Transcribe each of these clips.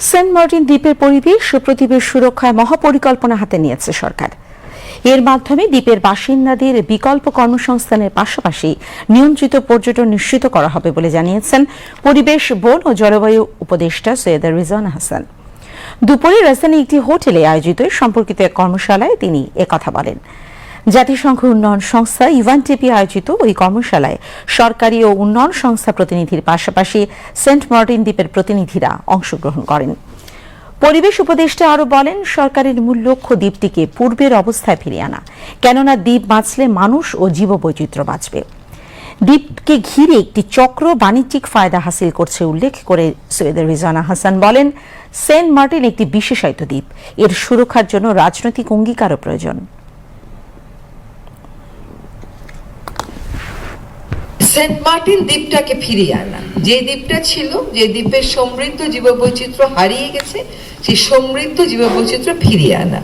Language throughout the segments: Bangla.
সেন্ট মার্টিন দ্বীপের পরিবেশ ও প্রতিবেশ সুরক্ষায় মহাপরিকল্পনা হাতে নিয়েছে সরকার। এর মাধ্যমে দ্বীপের বাসিন্দাদের বিকল্প কর্মসংস্থানের পাশাপাশি নিয়ন্ত্রিত পর্যটন নিশ্চিত করা হবে বলে জানিয়েছেন পরিবেশ, বন ও জলবায়ু উপদেষ্টা সৈয়দা রিজওয়ানা হাসান। দুপুরে রাজধানী একটি হোটেলে আয়োজিত সম্পর্কিত এক কর্মশালায় তিনি একথা বলেন। জাতিসংঘ উন্নয়ন সংস্থা ইউএনডিপি আয়োজিত ওই কর্মশালায় সরকারি ও উন্নয়ন সংস্থা প্রতিনিধির পাশাপাশি সেন্ট মার্টিন দ্বীপের প্রতিনিধিরা অংশগ্রহণ করেন। পরিবেশ উপদেষ্টা আরও বলেন, সরকারের মূল লক্ষ্য দ্বীপটিকে পূর্বের অবস্থায় ফিরিয়ে আনা, কেননা দ্বীপ বাঁচলে মানুষ ও জীববৈচিত্র্য বাঁচবে। দ্বীপকে ঘিরে একটি চক্র বাণিজ্যিক ফায়দা হাসিল করছে উল্লেখ করে সৈয়দা রিজওয়ানা হাসান বলেন, সেন্ট মার্টিন একটি বিশেষায়িত দ্বীপ, এর সুরক্ষার জন্য রাজনৈতিক অঙ্গীকারও প্রয়োজন। সেন্ট মার্টিন দ্বীপটাকে ফিরিয়ে আনা, যে দ্বীপটা ছিল, যে দ্বীপের সমৃদ্ধ জীববৈচিত্র্য হারিয়ে গেছে, সেই সমৃদ্ধ জীববৈচিত্র্য ফিরিয়ে আনা।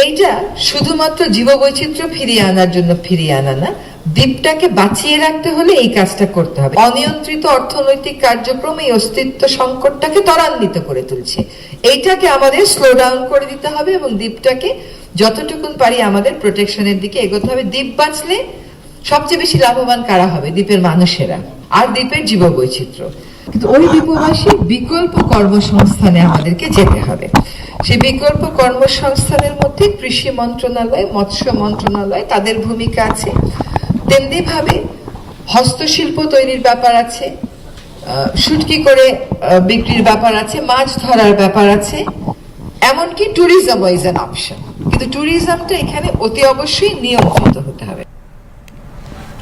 এইটা শুধুমাত্র জীববৈচিত্র্য ফিরিয়ে আনার জন্য ফিরিয়ে আনা না, দ্বীপটাকে বাঁচিয়ে রাখতে হলে এই কাজটা করতে হবে। অনিয়ন্ত্রিত অর্থনৈতিক কার্যক্রম এই অস্তিত্ব সংকটটাকে ত্বরান্বিত করে তুলছে। এইটাকে আমাদের স্লো ডাউন করে দিতে হবে এবং দ্বীপটাকে যতটুকুন পারি আমাদের প্রোটেকশনের দিকে এগোতে হবে। দ্বীপ বাঁচলে সবচেয়ে বেশি লাভবান কারা হবে? দ্বীপের মানুষেরা আর দ্বীপের জীববৈচিত্র্য। কিন্তু ওই দ্বীপবাসীর বিকল্প কর্মসংস্থানে আমাদেরকে যেতে হবে। সেই বিকল্প কর্মসংস্থানের মধ্যে কৃষি মন্ত্রণালয়, মৎস্য মন্ত্রণালয়, তাদের ভূমিকা আছে। তেমনি ভাবে হস্তশিল্প তৈরির ব্যাপার আছে, শুটকি করে বিক্রির ব্যাপার আছে, মাছ ধরার ব্যাপার আছে, এমনকি ট্যুরিজম ইজ অ্যান অপশন। কিন্তু ট্যুরিজমটা এখানে অতি অবশ্যই নিয়ন্ত্রিত